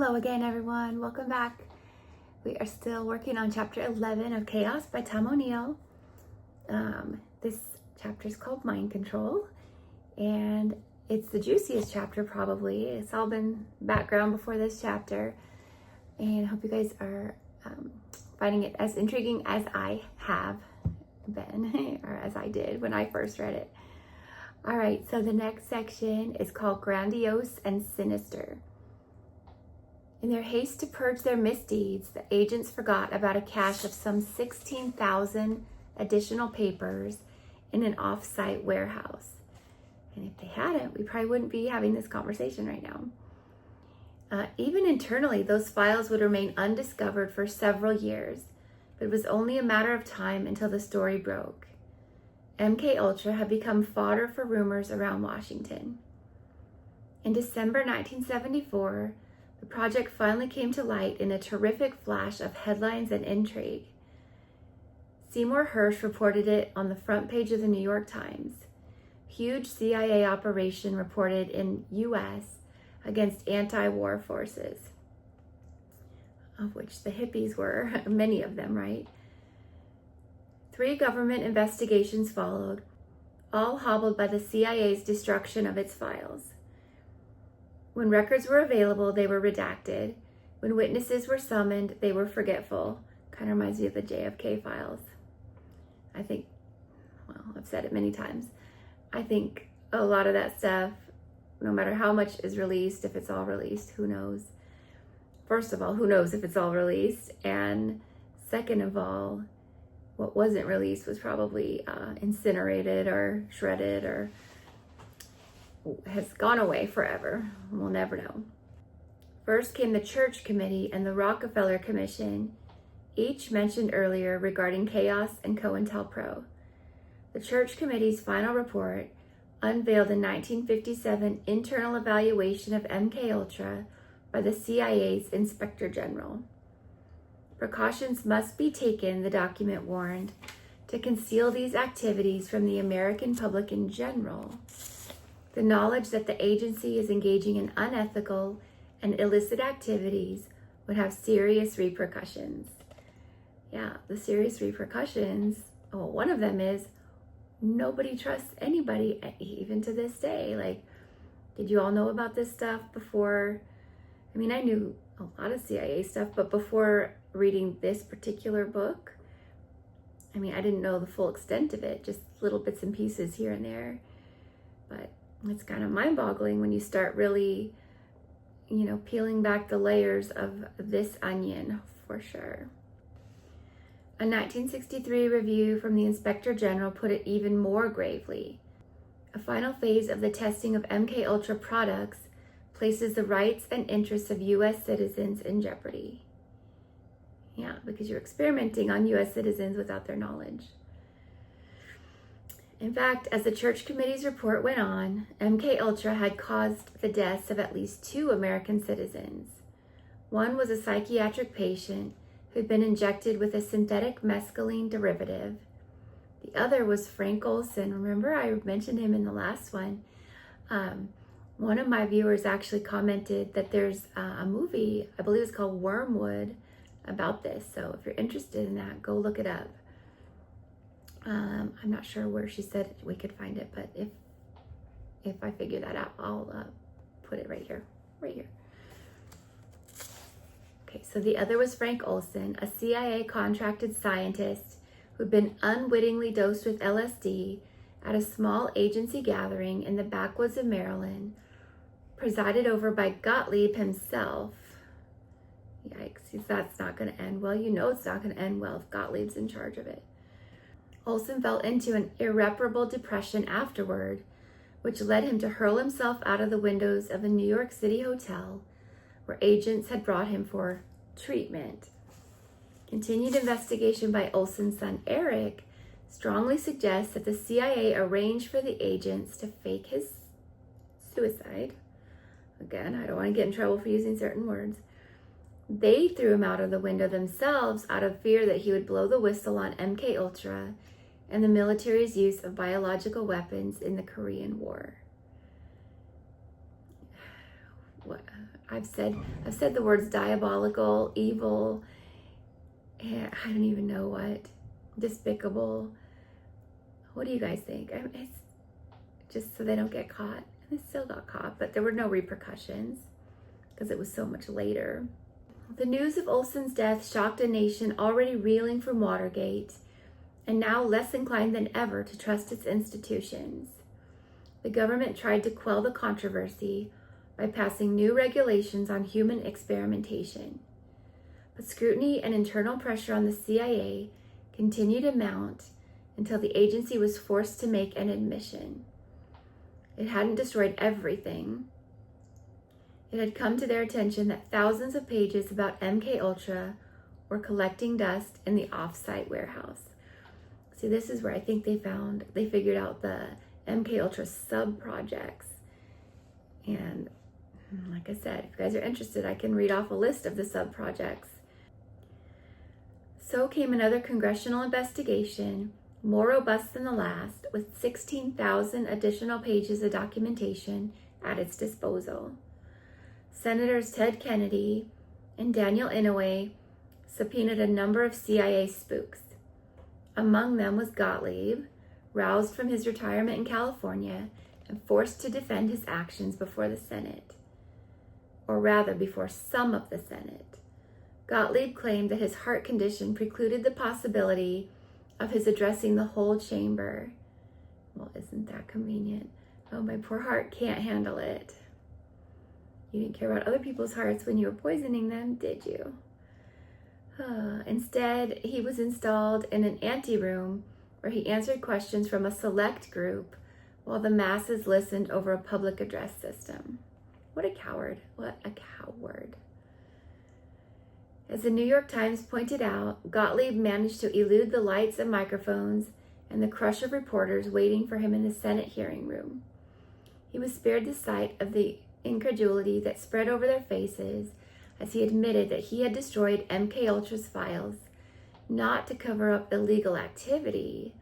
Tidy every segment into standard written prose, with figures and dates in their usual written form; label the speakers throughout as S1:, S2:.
S1: Hello again, everyone. Welcome back. We are still working on chapter 11 of Chaos by Tom O'Neill. This chapter is called Mind Control, and it's the juiciest chapter probably. It's all been background before this chapter, and I hope you guys are finding it as intriguing as I have been, or as I did when I first read it. All right, so the next section is called Grandiose and Sinister. In their haste to purge their misdeeds, the agents forgot about a cache of some 16,000 additional papers in an off-site warehouse. And if they hadn't, we probably wouldn't be having this conversation right now. Even internally, those files would remain undiscovered for several years, but it was only a matter of time until the story broke. MK had become fodder for rumors around Washington. In December 1974, the project finally came to light in a terrific flash of headlines and intrigue. Seymour Hersh reported it on the front page of the New York Times. Huge CIA operation reported in U.S. against anti-war forces, of which the hippies were, many of them, right? 3 government investigations followed, all hobbled by the CIA's destruction of its files. When records were available, they were redacted. When witnesses were summoned, they were forgetful. Kind of reminds me of the JFK files. I think, well, I've said it many times. I think a lot of that stuff, no matter how much is released, if it's all released, who knows? First of all, who knows if it's all released? And second of all, what wasn't released was probably incinerated or shredded or has gone away forever. We'll never know. First came the Church Committee and the Rockefeller Commission, each mentioned earlier regarding chaos and COINTELPRO. The Church Committee's final report unveiled a 1957 internal evaluation of MK by the CIA's Inspector General. Precautions must be taken, the document warned, to conceal these activities from the American public in general. The knowledge that the agency is engaging in unethical and illicit activities would have serious repercussions. Yeah, the serious repercussions, well, one of them is nobody trusts anybody, even to this day. Like, did you all know about this stuff before? I mean, I knew a lot of CIA stuff, but before reading this particular book, I mean, I didn't know the full extent of it, just little bits and pieces here and there. But it's kind of mind-boggling when you start really, peeling back the layers of this onion, for sure. A 1963 review from the Inspector General put it even more gravely. A final phase of the testing of MK products places the rights and interests of U.S. citizens in jeopardy. Yeah, because you're experimenting on U.S. citizens without their knowledge. In fact, as the Church Committee's report went on, MK had caused the deaths of at least 2 American citizens. One was a psychiatric patient who'd been injected with a synthetic mescaline derivative. The other was Frank Olson. Remember, I mentioned him in the last one. One of my viewers actually commented that there's a movie, I believe it's called Wormwood, about this. So if you're interested in that, go look it up. I'm not sure where she said we could find it, but if I figure that out, I'll put it right here. Okay, so the other was Frank Olson, a CIA contracted scientist who'd been unwittingly dosed with LSD at a small agency gathering in the backwoods of Maryland, presided over by Gottlieb himself. Yikes, that's not going to end well. You know it's not going to end well if Gottlieb's in charge of it. Olson fell into an irreparable depression afterward, which led him to hurl himself out of the windows of a New York City hotel where agents had brought him for treatment. Continued investigation by Olson's son Eric strongly suggests that the CIA arranged for the agents to fake his suicide. Again, I don't want to get in trouble for using certain words. They threw him out of the window themselves out of fear that he would blow the whistle on MK and the military's use of biological weapons in the Korean War. I've said the words diabolical, evil, and I don't even know what, despicable. What do you guys think? It's just so they don't get caught. And they still got caught, but there were no repercussions because it was so much later. The news of Olson's death shocked a nation already reeling from Watergate and now less inclined than ever to trust its institutions. The government tried to quell the controversy by passing new regulations on human experimentation. But scrutiny and internal pressure on the CIA continued to mount until the agency was forced to make an admission. It hadn't destroyed everything. It had come to their attention that thousands of pages about MKUltra were collecting dust in the off-site warehouse. See, this is where I think they figured out the MKUltra sub-projects. And like I said, if you guys are interested, I can read off a list of the sub-projects. So came another congressional investigation, more robust than the last, with 16,000 additional pages of documentation at its disposal. Senators Ted Kennedy and Daniel Inouye subpoenaed a number of CIA spooks. Among them was Gottlieb, roused from his retirement in California and forced to defend his actions before the Senate, or rather before some of the Senate. Gottlieb claimed that his heart condition precluded the possibility of his addressing the whole chamber. Well, isn't that convenient? Oh, my poor heart can't handle it. You didn't care about other people's hearts when you were poisoning them, did you? Instead, he was installed in an anteroom where he answered questions from a select group while the masses listened over a public address system. What a coward. What a coward. As the New York Times pointed out, Gottlieb managed to elude the lights and microphones and the crush of reporters waiting for him in the Senate hearing room. He was spared the sight of the incredulity that spread over their faces as he admitted that he had destroyed MKUltra's files, not to cover up illegal activity,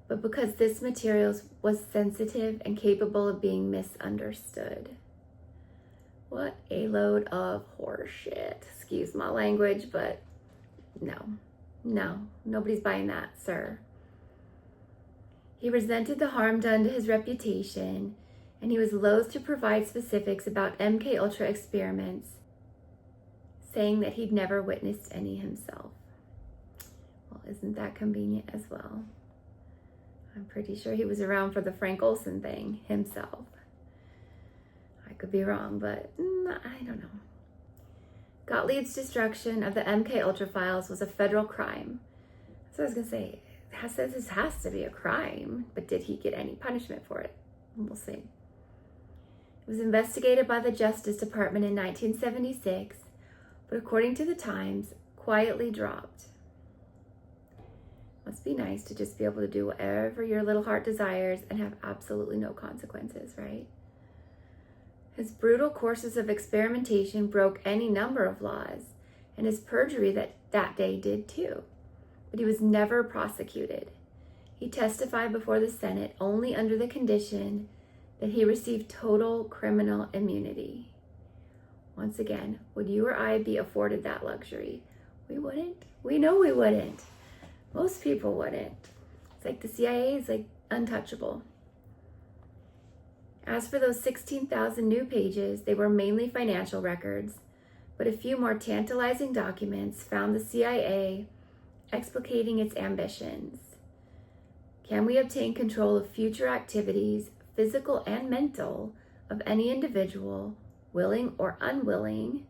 S1: but because this material was sensitive and capable of being misunderstood. What a load of horseshit. Excuse my language, but no, nobody's buying that, sir. He resented the harm done to his reputation, and he was loath to provide specifics about MKUltra experiments, saying that he'd never witnessed any himself. Well, isn't that convenient as well? I'm pretty sure he was around for the Frank Olson thing himself. I could be wrong, but I don't know. Gottlieb's destruction of the MKUltra files was a federal crime. So I was going to say, this has to be a crime, but did he get any punishment for it? We'll see. It was investigated by the Justice Department in 1976, but according to the Times, quietly dropped. Must be nice to just be able to do whatever your little heart desires and have absolutely no consequences, right? His brutal courses of experimentation broke any number of laws, and his perjury that day did too. But he was never prosecuted. He testified before the Senate only under the condition that he received total criminal immunity. Once again, would you or I be afforded that luxury? We wouldn't. We know we wouldn't. Most people wouldn't. It's like the CIA is like untouchable. As for those 16,000 new pages, they were mainly financial records, but a few more tantalizing documents found the CIA explicating its ambitions. Can we obtain control of future activities, physical and mental, of any individual, willing or unwilling,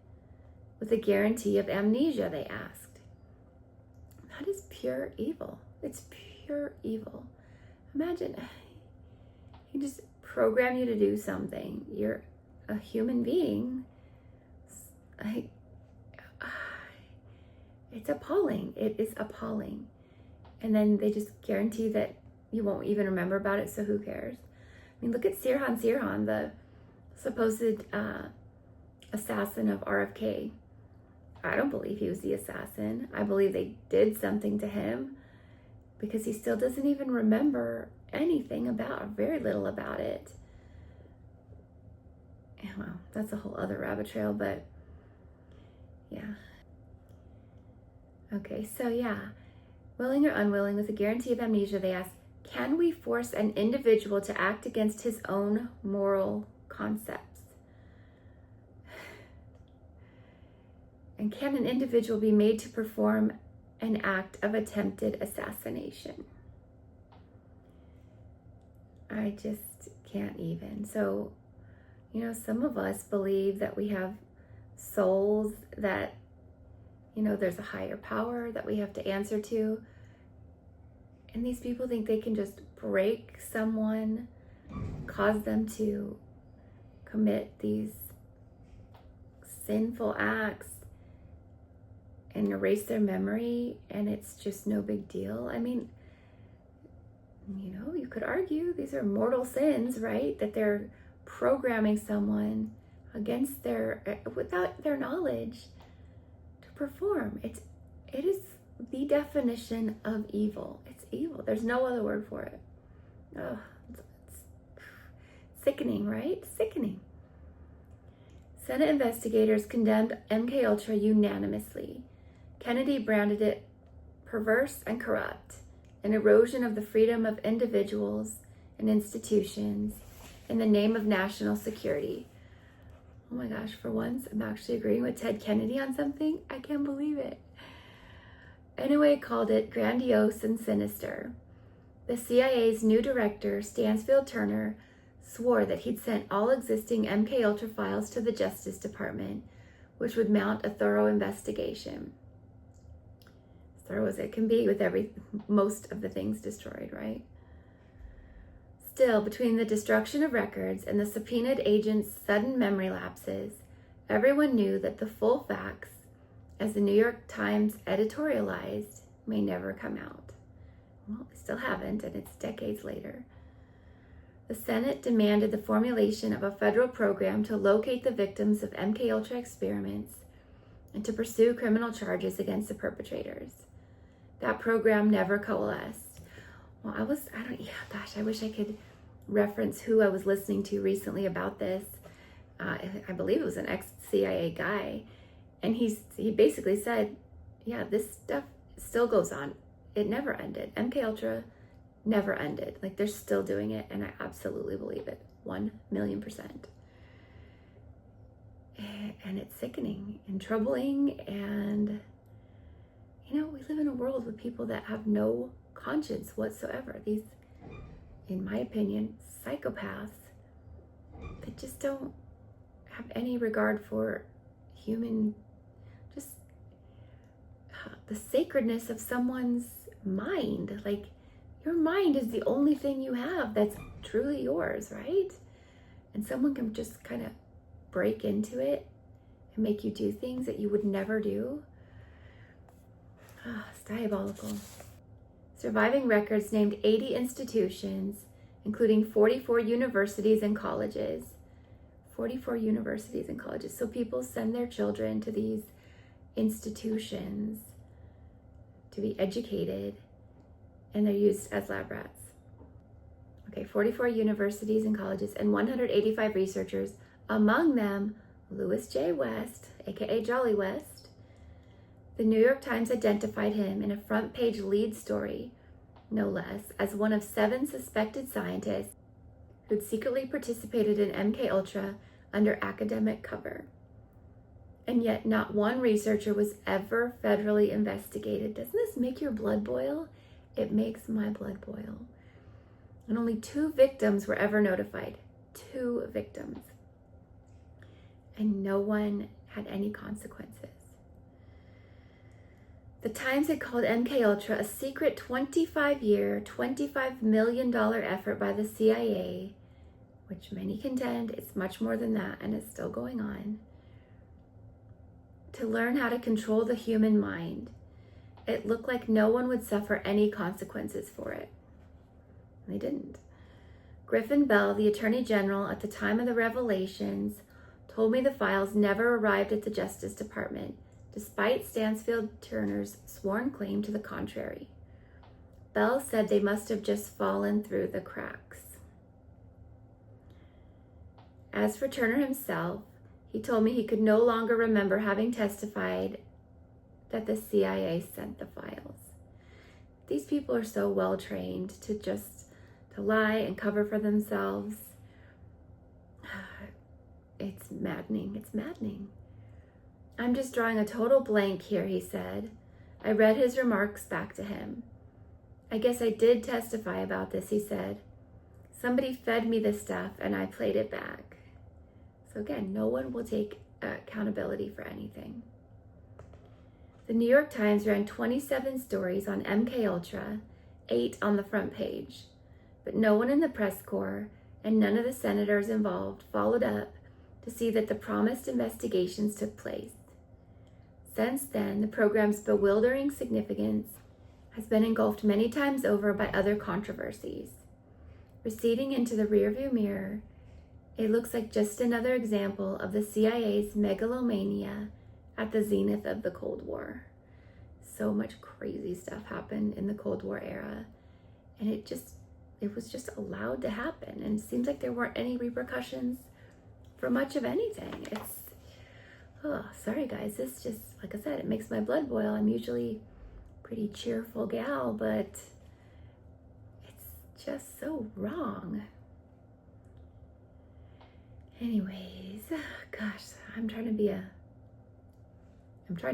S1: with a guarantee of amnesia, they asked. That is pure evil. It's pure evil. Imagine, he just program you to do something. You're a human being. It's appalling. It is appalling. And then they just guarantee that you won't even remember about it, so who cares? I mean, look at Sirhan, the supposed assassin of RFK. I don't believe he was the assassin. I believe they did something to him because he still doesn't even remember anything about, very little about it. well, that's a whole other rabbit trail, but yeah. Okay, so yeah, willing or unwilling, with a guarantee of amnesia, they ask, can we force an individual to act against his own moral concepts? And can an individual be made to perform an act of attempted assassination? I just can't even. So, some of us believe that we have souls, that, there's a higher power that we have to answer to. And these people think they can just break someone, cause them to commit these sinful acts and erase their memory, and it's just no big deal. I mean, you could argue these are mortal sins, right? That they're programming someone without their knowledge to perform. It is the definition of evil. It's evil. There's no other word for it. Oh, it's sickening, right? Sickening. Senate investigators condemned MKUltra unanimously. Kennedy branded it perverse and corrupt, an erosion of the freedom of individuals and institutions in the name of national security. Oh my gosh, for once, I'm actually agreeing with Ted Kennedy on something. I can't believe it. Anyway, called it grandiose and sinister. The CIA's new director, Stansfield Turner, swore that he'd sent all existing MKUltra files to the Justice Department, which would mount a thorough investigation. As thorough as it can be with most of the things destroyed, right? Still, between the destruction of records and the subpoenaed agent's sudden memory lapses, everyone knew that the full facts, as the New York Times editorialized, may never come out. Well, they still haven't, and it's decades later. The Senate demanded the formulation of a federal program to locate the victims of MKUltra experiments and to pursue criminal charges against the perpetrators. That program never coalesced. Well, I wish I could reference who I was listening to recently about this. I believe it was an ex-CIA guy. And he basically said, yeah, this stuff still goes on. It never ended. MKUltra never ended. Like, they're still doing it, and I absolutely believe it. 1,000,000%. And it's sickening and troubling, and we live in a world with people that have no conscience whatsoever. These, in my opinion, psychopaths that just don't have any regard for human, just the sacredness of someone's mind. Like, your mind is the only thing you have that's truly yours, right? And someone can just kind of break into it and make you do things that you would never do. It's diabolical. Surviving records named 80 institutions, including 44 universities and colleges. 44 universities and colleges. So people send their children to these institutions to be educated, and they're used as lab rats. Okay, 44 universities and colleges and 185 researchers, among them Louis J. West, aka Jolly West. The New York Times identified him in a front-page lead story, no less, as one of 7 suspected scientists who'd secretly participated in MKUltra under academic cover. And yet not one researcher was ever federally investigated. Doesn't this make your blood boil? It makes my blood boil. And only 2 victims were ever notified. 2 victims. And no one had any consequences. The Times had called MKUltra a secret 25-year, $25 million effort by the CIA, which many contend it's much more than that and is still going on, to learn how to control the human mind. It looked like no one would suffer any consequences for it. And they didn't. Griffin Bell, the Attorney General at the time of the revelations, told me the files never arrived at the Justice Department, despite Stansfield Turner's sworn claim to the contrary. Bell said they must have just fallen through the cracks. As for Turner himself, he told me he could no longer remember having testified that the CIA sent the files. These people are so well trained to lie and cover for themselves. It's maddening. It's maddening. I'm just drawing a total blank here, he said. I read his remarks back to him. I guess I did testify about this, he said. Somebody fed me this stuff and I played it back. So again, no one will take accountability for anything. The New York Times ran 27 stories on MKUltra, 8 on the front page. But no one in the press corps and none of the senators involved followed up to see that the promised investigations took place. Since then, the program's bewildering significance has been engulfed many times over by other controversies. Receding into the rearview mirror, it looks like just another example of the CIA's megalomania at the zenith of the Cold War. So much crazy stuff happened in the Cold War era, and it was just allowed to happen. And it seems like there weren't any repercussions for much of anything. Sorry guys, this just, like I said, it makes my blood boil. I'm usually a pretty cheerful gal, but it's just so wrong. Anyways, gosh, I'm trying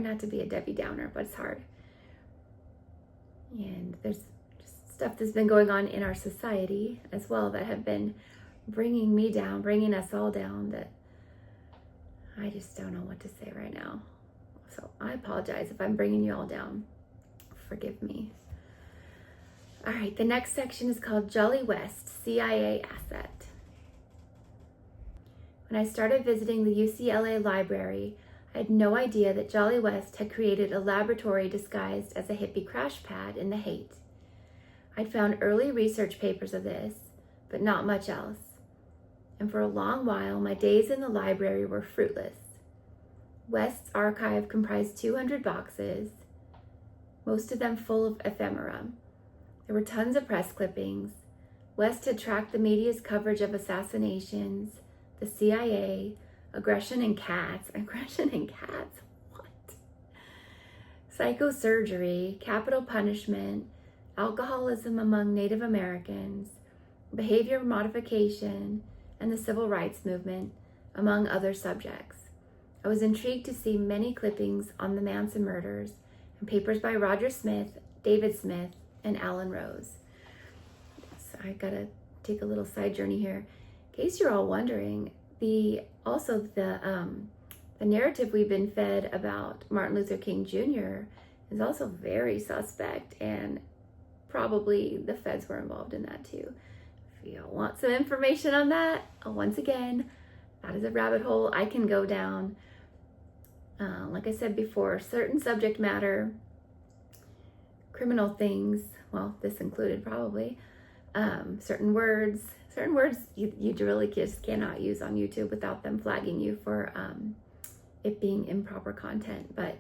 S1: not to be a Debbie Downer, but it's hard. And there's just stuff that's been going on in our society as well that have been bringing me down, bringing us all down, that I just don't know what to say right now. So I apologize if I'm bringing you all down. Forgive me. All right, the next section is called Jolly West, CIA Asset. When I started visiting the UCLA library, I had no idea that Jolly West had created a laboratory disguised as a hippie crash pad in the Haight. I'd found early research papers of this, but not much else. And for a long while, my days in the library were fruitless. West's archive comprised 200 boxes, most of them full of ephemera. There were tons of press clippings. West had tracked the media's coverage of assassinations, the CIA, aggression in cats. Aggression in cats? What? Psychosurgery, capital punishment, alcoholism among Native Americans, behavior modification, and the civil rights movement, among other subjects. I was intrigued to see many clippings on the Manson murders and papers by Roger Smith, David Smith, and Alan Rose. So I gotta take a little side journey here. In case you're all wondering, the narrative we've been fed about Martin Luther King Jr. is also very suspect, and probably the feds were involved in that too. If you want some information on that, once again, that is a rabbit hole I can go down. Like I said before, certain subject matter, criminal things, well, this included probably, certain words you really just cannot use on YouTube without them flagging you for it being improper content. But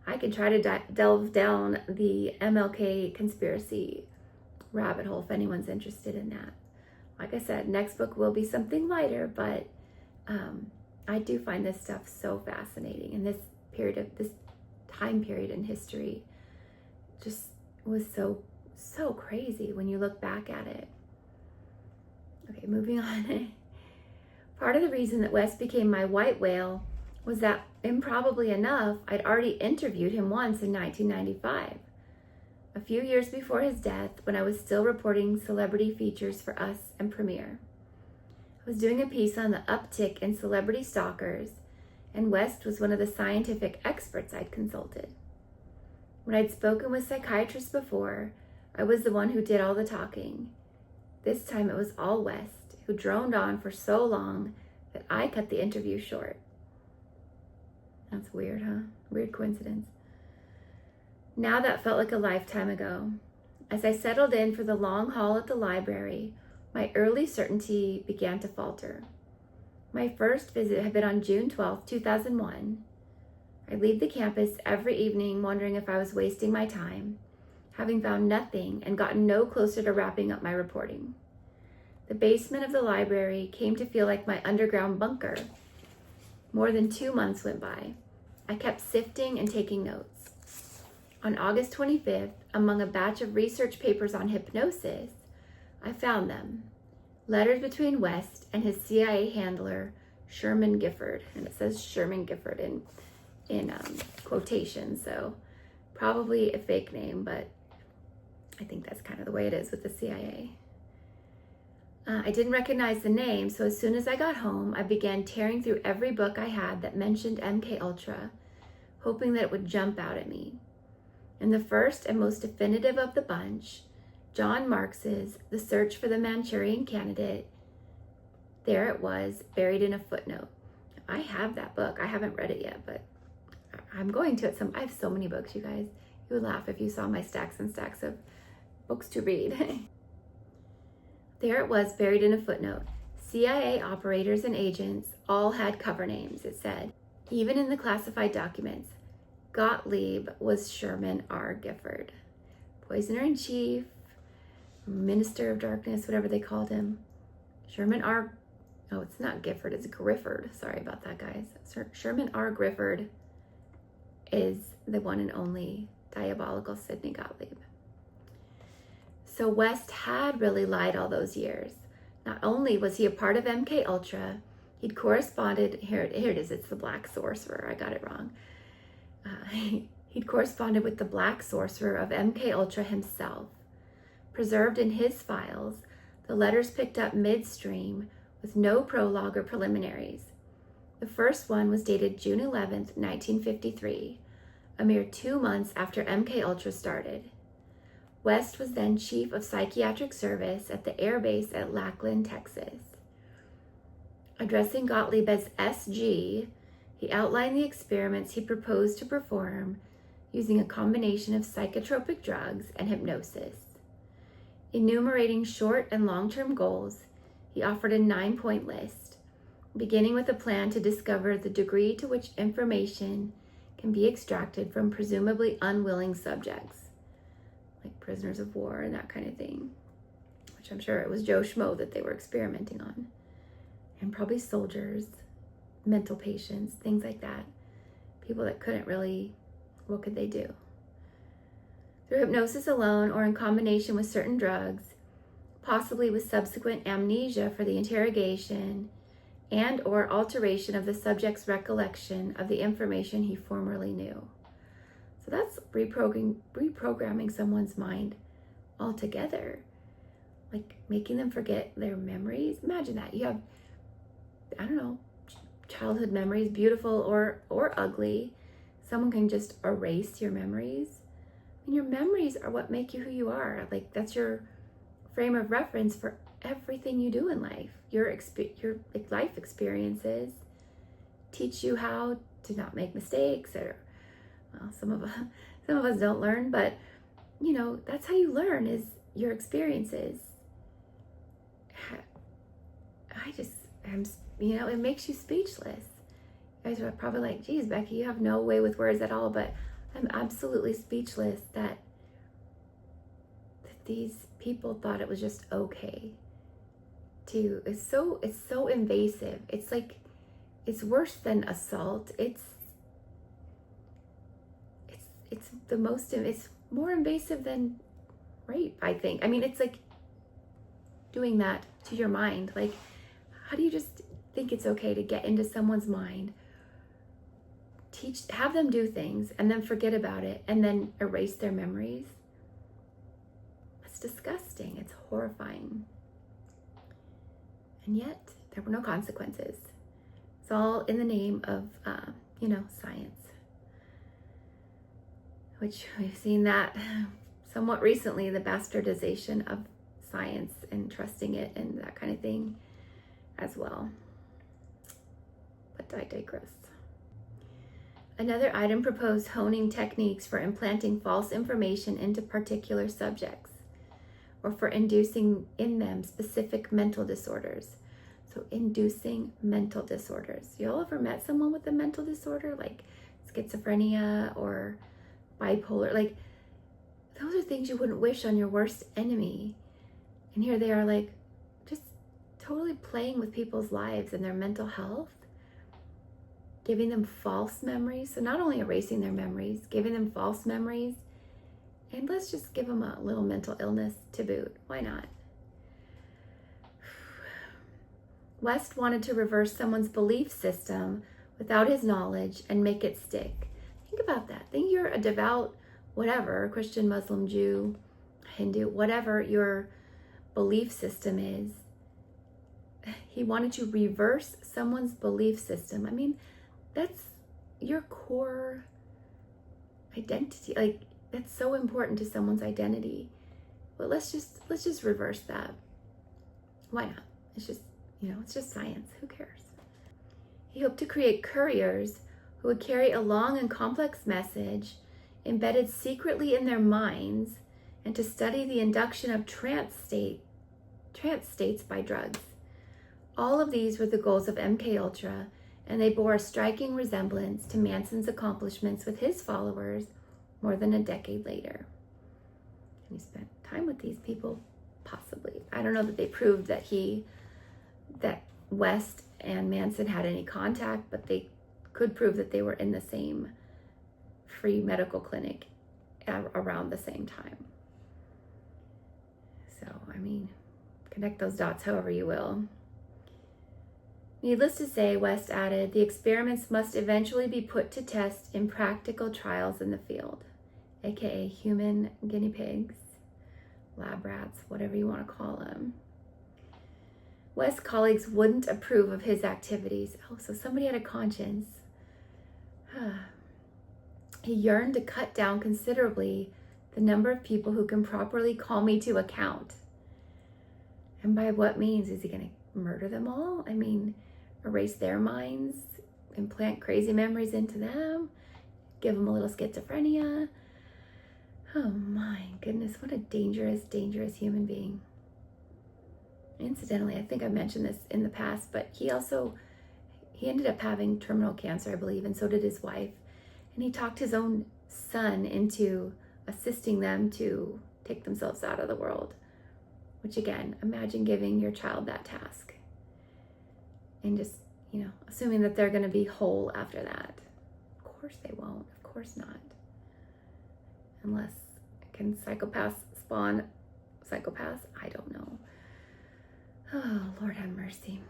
S1: I could try to delve down the MLK conspiracy rabbit hole if anyone's interested in that. Like I said, next book will be something lighter, but I do find this stuff so fascinating. And this time period in history just was so crazy when you look back at it. Okay, moving on. Part of the reason that West became my white whale was that, improbably enough, I'd already interviewed him once in 1995. A few years before his death, when I was still reporting celebrity features for Us and Premiere. I was doing a piece on the uptick in celebrity stalkers, and West was one of the scientific experts I'd consulted. When I'd spoken with psychiatrists before, I was the one who did all the talking. This time it was all West, who droned on for so long that I cut the interview short. That's weird, huh? Weird coincidence. Now that felt like a lifetime ago. As I settled in for the long haul at the library, my early certainty began to falter. My first visit had been on June 12, 2001. I'd leave the campus every evening wondering if I was wasting my time, having found nothing and gotten no closer to wrapping up my reporting. The basement of the library came to feel like my underground bunker. More than 2 months went by. I kept sifting and taking notes. On August 25th, among a batch of research papers on hypnosis, I found them. Letters between West and his CIA handler, Sherman Gifford. And it says Sherman Gifford in quotation, so probably a fake name, but I think that's kind of the way it is with the CIA. I didn't recognize the name, so as soon as I got home, I began tearing through every book I had that mentioned MK Ultra, hoping that it would jump out at me. And the first and most definitive of the bunch, John Marx's The Search for the Manchurian Candidate, there it was, buried in a footnote. I have that book. I haven't read it yet, but I'm going to at some. I have so many books, you guys. You would laugh if you saw my stacks and stacks of books to read. There it was, buried in a footnote. CIA operators and agents all had cover names, it said. Even in the classified documents, Gottlieb was Sherman R. Gifford. Poisoner-in-chief, Minister of Darkness, whatever they called him. Sherman R. Oh, it's not Gifford, it's Grifford. Sorry about that, guys. Sherman R. Grifford is the one and only diabolical Sidney Gottlieb. So West had really lied all those years. Not only was he a part of MK Ultra, he'd corresponded, here it is, it's the Black Sorcerer, I got it wrong. He'd corresponded with the Black Sorcerer of MK Ultra himself. Preserved in his files, the letters picked up midstream with no prologue or preliminaries. The first one was dated June 11th, 1953, a mere 2 months after MK Ultra started. West was then chief of psychiatric service at the air base at Lackland, Texas. Addressing Gottlieb as SG, he outlined the experiments he proposed to perform using a combination of psychotropic drugs and hypnosis. Enumerating short and long-term goals, he offered a 9-point list, beginning with a plan to discover the degree to which information can be extracted from presumably unwilling subjects, like prisoners of war and that kind of thing, which I'm sure it was Joe Schmo that they were experimenting on, and probably soldiers, mental patients, things like that, people that couldn't really, what could they do? Through hypnosis alone or in combination with certain drugs, possibly with subsequent amnesia for the interrogation and or alteration of the subject's recollection of the information he formerly knew. So that's reprogramming someone's mind altogether, like making them forget their memories. Imagine that. You have, I don't know, childhood memories, beautiful or ugly. Someone can just erase your memories. And your memories are what make you who you are. Like, that's your frame of reference for everything you do in life. Your like life experiences teach you how to not make mistakes, or well, some of us don't learn, but you know, that's how you learn, is your experiences. It makes you speechless. You guys are probably like, geez, Becky, you have no way with words at all, but I'm absolutely speechless that these people thought it was just okay to, it's so invasive. It's like, it's worse than assault. It's more invasive than rape, I think. I mean, it's like doing that to your mind. Like, how do you just think it's okay to get into someone's mind, have them do things, and then forget about it, and then erase their memories? It's disgusting. It's horrifying. And yet, there were no consequences. It's all in the name of, science. Which we've seen that somewhat recently, the bastardization of science and trusting it and that kind of thing as well. But I digress. Another item proposed honing techniques for implanting false information into particular subjects, or for inducing in them specific mental disorders. So inducing mental disorders. Y'all ever met someone with a mental disorder, like schizophrenia or bipolar? Like, those are things you wouldn't wish on your worst enemy. And here they are, like, just totally playing with people's lives and their mental health, giving them false memories. So not only erasing their memories, giving them false memories, and let's just give them a little mental illness to boot. Why not? West wanted to reverse someone's belief system without his knowledge and make it stick. Think about that. Think you're a devout, whatever, Christian, Muslim, Jew, Hindu, whatever your belief system is. He wanted to reverse someone's belief system. I mean, that's your core identity. Like, that's so important to someone's identity. But let's just reverse that. Why not? It's just, it's just science. Who cares? He hoped to create couriers who would carry a long and complex message embedded secretly in their minds, and to study the induction of trance states by drugs. All of these were the goals of MK Ultra, and they bore a striking resemblance to Manson's accomplishments with his followers more than a decade later. And he spent time with these people, possibly. I don't know that they proved that West and Manson had any contact, but they could prove that they were in the same free medical clinic around the same time. So, I mean, connect those dots however you will. Needless to say, West added, the experiments must eventually be put to test in practical trials in the field, aka human guinea pigs, lab rats, whatever you want to call them. West's colleagues wouldn't approve of his activities. Oh, so somebody had a conscience. He yearned to cut down considerably the number of people who can properly call me to account. And by what means? Is he going to murder them all? I mean, erase their minds, implant crazy memories into them, give them a little schizophrenia. Oh my goodness, what a dangerous, dangerous human being. Incidentally, I think I mentioned this in the past, but he ended up having terminal cancer, I believe, and so did his wife. And he talked his own son into assisting them to take themselves out of the world. Which again, imagine giving your child that task. And just, assuming that they're going to be whole after that. Of course they won't. Of course not. Unless, can psychopaths spawn psychopaths? I don't know. Oh, Lord have mercy.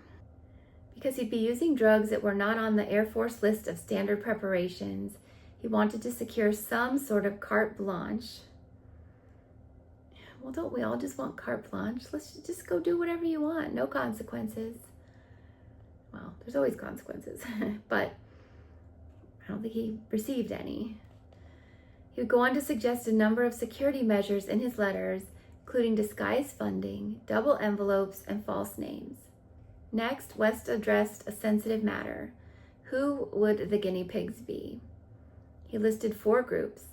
S1: Because he'd be using drugs that were not on the Air Force list of standard preparations, he wanted to secure some sort of carte blanche. Well, don't we all just want carte blanche? Let's just go do whatever you want. No consequences. Well, there's always consequences, but I don't think he received any. He would go on to suggest a number of security measures in his letters, including disguised funding, double envelopes, and false names. Next, West addressed a sensitive matter. Who would the guinea pigs be? He listed 4 groups: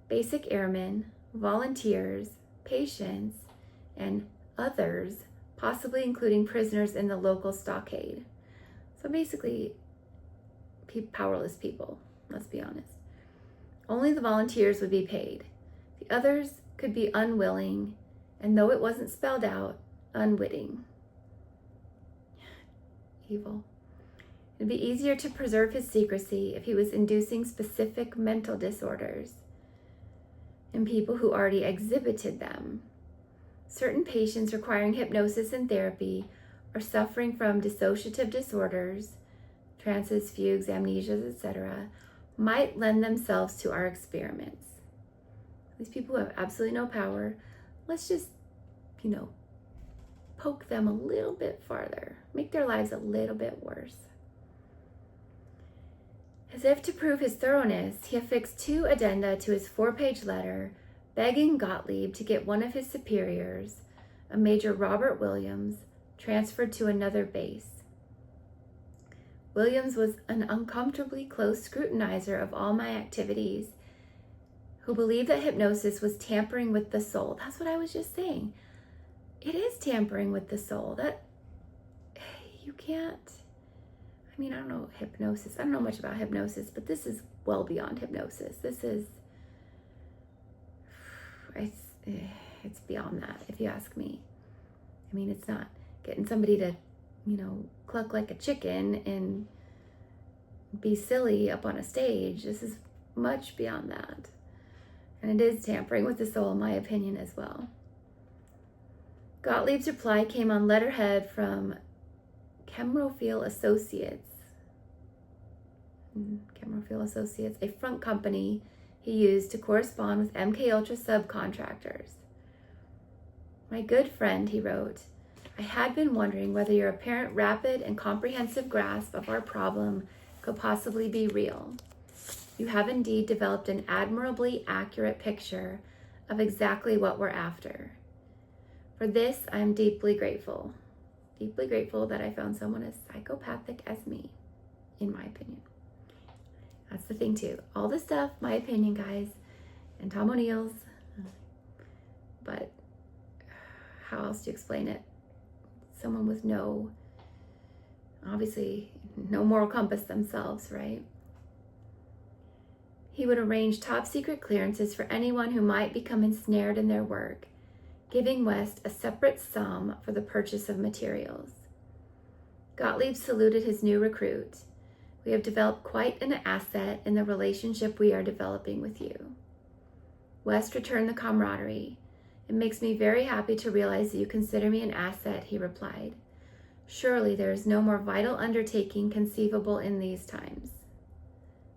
S1: basic airmen, volunteers, patients, and others, possibly including prisoners in the local stockade. So basically, powerless people, let's be honest. Only the volunteers would be paid. The others could be unwilling, and though it wasn't spelled out, unwitting. Evil. It'd be easier to preserve his secrecy if he was inducing specific mental disorders in people who already exhibited them. Certain patients requiring hypnosis and therapy or suffering from dissociative disorders, trances, fugues, amnesias, etc., might lend themselves to our experiments. These people who have absolutely no power, let's just, poke them a little bit farther, make their lives a little bit worse. As if to prove his thoroughness, he affixed 2 addenda to his 4-page letter, begging Gottlieb to get one of his superiors, a Major Robert Williams, transferred to another base. Williams was an uncomfortably close scrutinizer of all my activities, who believed that hypnosis was tampering with the soul. That's what I was just saying. It is tampering with the soul. That you can't, I don't know hypnosis. I don't know much about hypnosis, but this is well beyond hypnosis. This is, it's beyond that, if you ask me. It's not getting somebody to, cluck like a chicken and be silly up on a stage. This is much beyond that. And it is tampering with the soul, in my opinion, as well. Gottlieb's reply came on letterhead from Chemrophil Associates. Chemrophil Associates, a front company he used to correspond with MK Ultra subcontractors. My good friend, he wrote, I had been wondering whether your apparent rapid and comprehensive grasp of our problem could possibly be real. You have indeed developed an admirably accurate picture of exactly what we're after. For this, I am deeply grateful that I found someone as psychopathic as me, in my opinion. That's the thing too. All this stuff, my opinion, guys, and Tom O'Neill's, but how else do you explain it? Someone with obviously no moral compass themselves, right? He would arrange top secret clearances for anyone who might become ensnared in their work, giving West a separate sum for the purchase of materials. Gottlieb saluted his new recruit. We have developed quite an asset in the relationship we are developing with you. West returned the camaraderie. It makes me very happy to realize that you consider me an asset, he replied. Surely there is no more vital undertaking conceivable in these times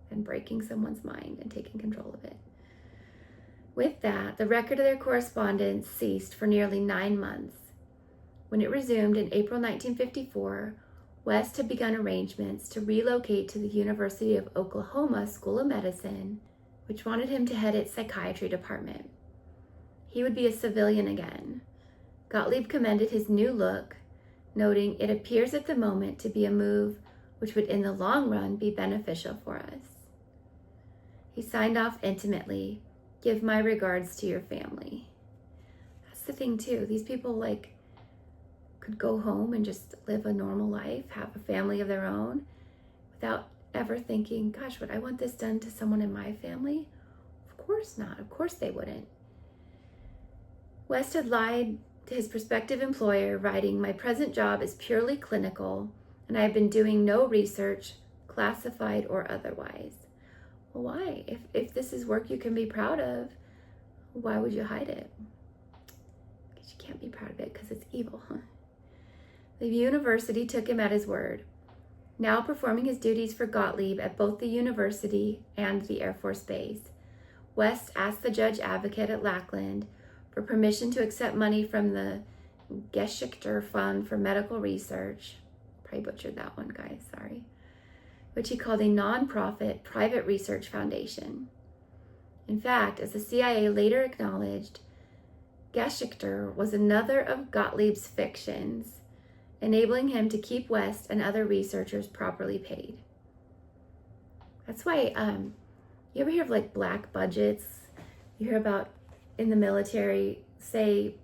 S1: than breaking someone's mind and taking control of it. With that, the record of their correspondence ceased for nearly 9 months. When it resumed in April 1954, West had begun arrangements to relocate to the University of Oklahoma School of Medicine, which wanted him to head its psychiatry department. He would be a civilian again. Gottlieb commended his new look, noting it appears at the moment to be a move which would in the long run be beneficial for us. He signed off intimately, give my regards to your family. That's the thing too. These people could go home and just live a normal life, have a family of their own, without ever thinking, gosh, would I want this done to someone in my family? Of course not. Of course they wouldn't. West had lied to his prospective employer, writing, my present job is purely clinical, and I have been doing no research, classified or otherwise. Well, why? If this is work you can be proud of, why would you hide it? Because you can't be proud of it because it's evil, huh? The university took him at his word. Now performing his duties for Gottlieb at both the university and the Air Force Base, West asked the judge advocate at Lackland for permission to accept money from the Geschichter Fund for Medical Research. Probably butchered that one, guys, sorry. Which he called a non-profit private research foundation. In fact, as the CIA later acknowledged, Geschichter was another of Gottlieb's fictions, enabling him to keep West and other researchers properly paid. That's why you ever hear of black budgets? You hear about in the military, say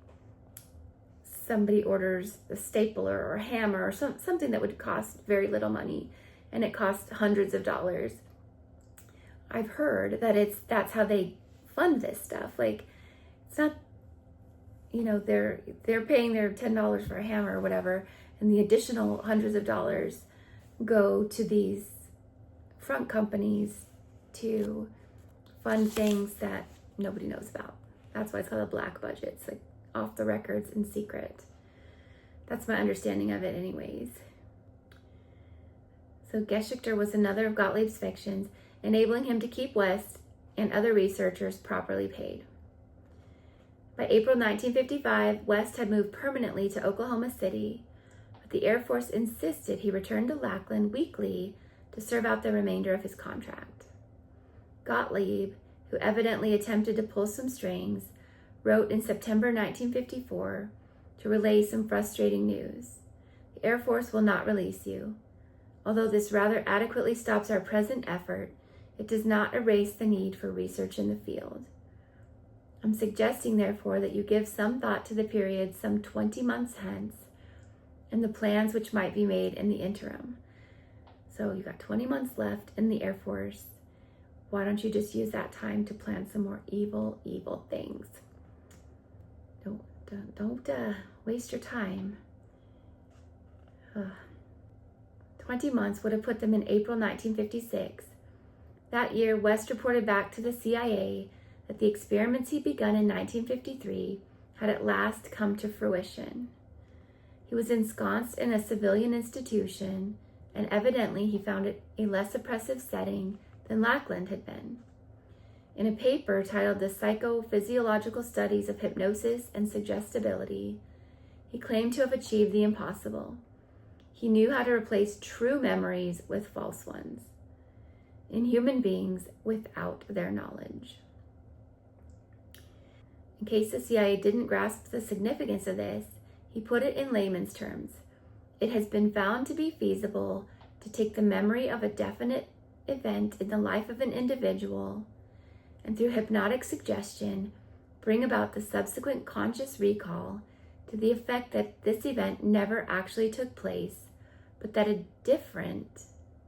S1: somebody orders a stapler or a hammer or something that would cost very little money, and it costs hundreds of dollars. I've heard that that's how they fund this stuff. It's not, they're paying their $10 for a hammer or whatever, and the additional hundreds of dollars go to these front companies to fund things that nobody knows about. That's why it's called a black budget. It's off the records and secret. That's my understanding of it anyways. So Geschichter was another of Gottlieb's fictions, enabling him to keep West and other researchers properly paid. By April 1955, West had moved permanently to Oklahoma City, but the Air Force insisted he return to Lackland weekly to serve out the remainder of his contract. Gottlieb, who evidently attempted to pull some strings, wrote in September 1954 to relay some frustrating news. The Air Force will not release you. Although this rather adequately stops our present effort, it does not erase the need for research in the field. I'm suggesting, therefore, that you give some thought to the period some 20 months hence and the plans which might be made in the interim. So you got 20 months left in the Air Force. Why don't you just use that time to plan some more evil things? Don't waste your time. 20 months would have put them in April 1956. That year, West reported back to the CIA that the experiments he'd begun in 1953 had at last come to fruition. He was ensconced in a civilian institution, and evidently he found it a less oppressive setting than Lackland had been. In a paper titled The Psychophysiological Studies of Hypnosis and Suggestibility, he claimed to have achieved the impossible. He knew how to replace true memories with false ones in human beings without their knowledge. In case the CIA didn't grasp the significance of this, he put it in layman's terms. It has been found to be feasible to take the memory of a definite event in the life of an individual and through hypnotic suggestion bring about the subsequent conscious recall to the effect that this event never actually took place, but that a different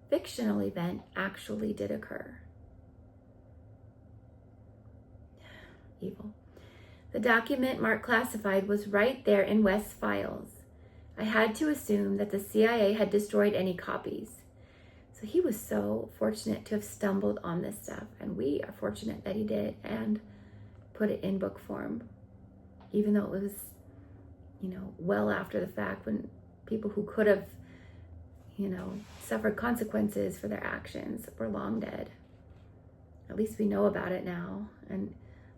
S1: fictional event actually did occur. Evil. The document marked classified was right there in West's files. I had to assume that the CIA had destroyed any copies. So he was so fortunate to have stumbled on this stuff, and we are fortunate that he did and put it in book form, even though it was, well after the fact when people who could have, suffered consequences for their actions were long dead. At least we know about it now. And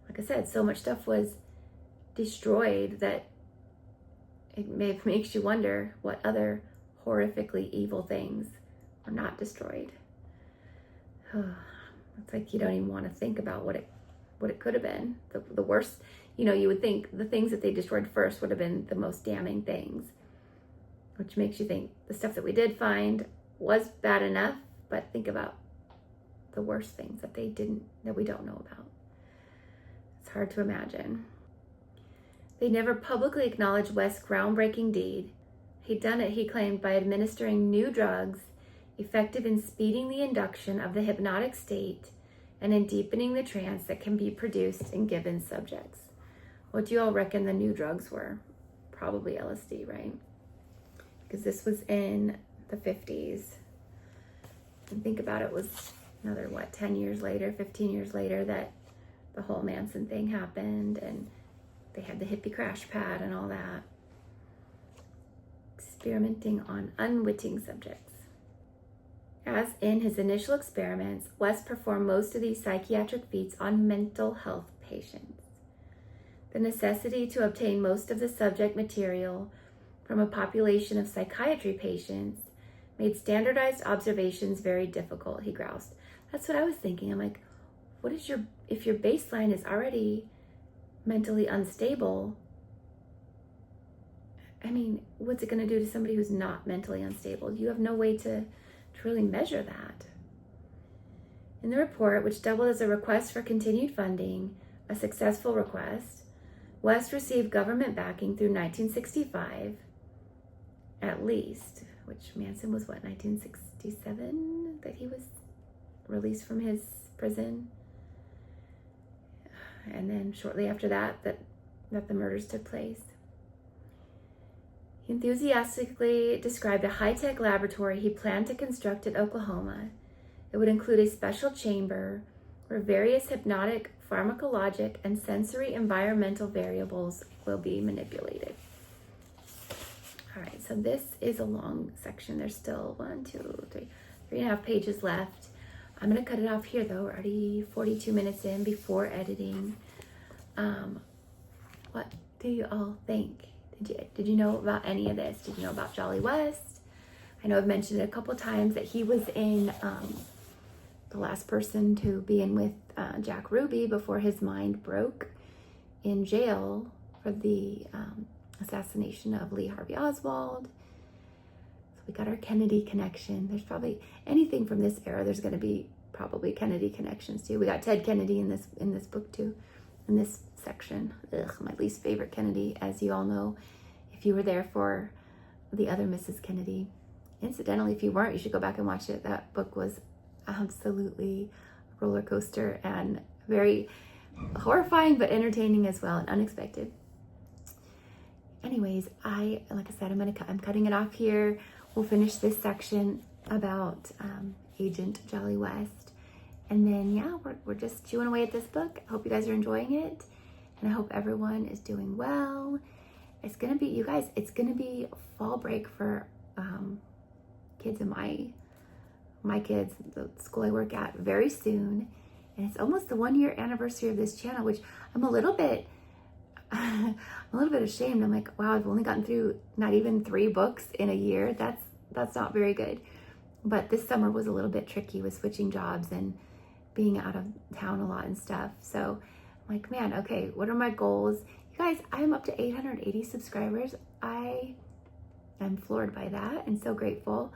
S1: like I said, so much stuff was destroyed that it makes you wonder what other horrifically evil things were not destroyed. It's like you don't even want to think about what it could have been. The worst, you would think the things that they destroyed first would have been the most damning things, which makes you think the stuff that we did find was bad enough, but think about the worst things that we don't know about. It's hard to imagine. They never publicly acknowledged West's groundbreaking deed. He'd done it, he claimed, by administering new drugs effective in speeding the induction of the hypnotic state and in deepening the trance that can be produced in given subjects. What do you all reckon the new drugs were? Probably LSD, right? Because this was in the 50s. And think about it, was another, 10 years later, 15 years later that the whole Manson thing happened, and they had the hippie crash pad and all that. Experimenting on unwitting subjects. As in his initial experiments, West performed most of these psychiatric feats on mental health patients. The necessity to obtain most of the subject material from a population of psychiatry patients made standardized observations very difficult, he groused. That's what I was thinking. I'm like, if your baseline is already mentally unstable, what's it going to do to somebody who's not mentally unstable? You have no way to really measure that. In the report, which doubled as a request for continued funding, a successful request, West received government backing through 1965, at least, which Manson was 1967 that he was released from his prison. And then shortly after that the murders took place. He enthusiastically described a high-tech laboratory he planned to construct at Oklahoma. It would include a special chamber where various hypnotic, pharmacologic, and sensory environmental variables will be manipulated. All right, so this is a long section. There's still 3.5 pages left. I'm going to cut it off here, though. We're already 42 minutes in before editing. What do you all think? Did you know about any of this? Did you know about Jolly West? I know I've mentioned it a couple times that he was in the last person to be in with Jack Ruby before his mind broke in jail for the assassination of Lee Harvey Oswald. So we got our Kennedy connection. There's probably anything from this era. There's going to be probably Kennedy connections too. We got Ted Kennedy in this book too, in this section. My least favorite Kennedy, as you all know, if you were there for the other Mrs. Kennedy. Incidentally, if you weren't, you should go back and watch it. That book was absolutely a roller coaster and very horrifying, but entertaining as well and unexpected. Anyways, like I said, I'm cutting it off here. we'll finish this section about Agent Jolly West. And then, yeah, we're just chewing away at this book. I hope you guys are enjoying it. And I hope everyone is doing well. It's going to be, you guys, it's going to be fall break for kids in my kids, the school I work at, very soon. And it's almost the 1-year anniversary of this channel, which I'm a little bit ashamed. I'm like, wow, I've only gotten through not even 3 books in a year. That's not very good. But this summer was a little bit tricky with switching jobs and being out of town a lot and stuff. So I'm like, man, okay, what are my goals? You guys, I'm up to 880 subscribers. I'm floored by that and so grateful.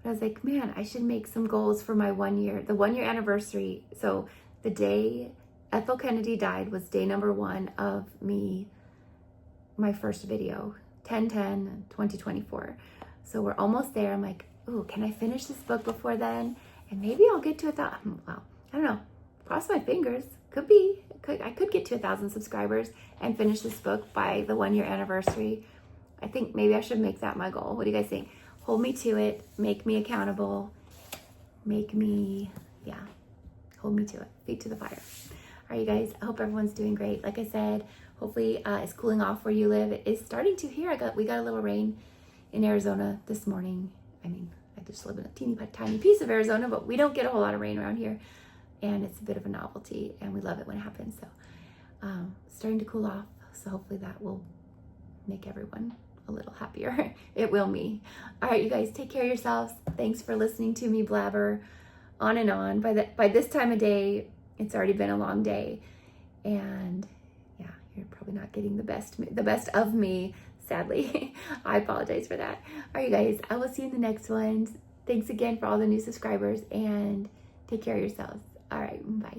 S1: But I was like, man, I should make some goals for my the 1-year anniversary. So the day Ethel Kennedy died was day number 1 of my first video, 10/10/2024. So we're almost there. I'm like, ooh, can I finish this book before then? And maybe I'll get to 1,000. Well, I don't know. Cross my fingers. Could be. I could get to 1,000 subscribers and finish this book by the 1-year anniversary. I think maybe I should make that my goal. What do you guys think? Hold me to it. Make me accountable. Hold me to it. Feet to the fire. All right, you guys. I hope everyone's doing great. Like I said, hopefully it's cooling off where you live. It's starting to here. We got a little rain in Arizona this morning. I mean, I just live in a teeny tiny piece of Arizona, but we don't get a whole lot of rain around here. And it's a bit of a novelty, and we love it when it happens. So starting to cool off. So hopefully that will make everyone a little happier. It will me. All right, you guys, take care of yourselves. Thanks for listening to me blabber on and on. By this time of day, it's already been a long day. And yeah, you're probably not getting the best of me, sadly. I apologize for that. All right, you guys, I will see you in the next one. Thanks again for all the new subscribers, and take care of yourselves. All right, bye.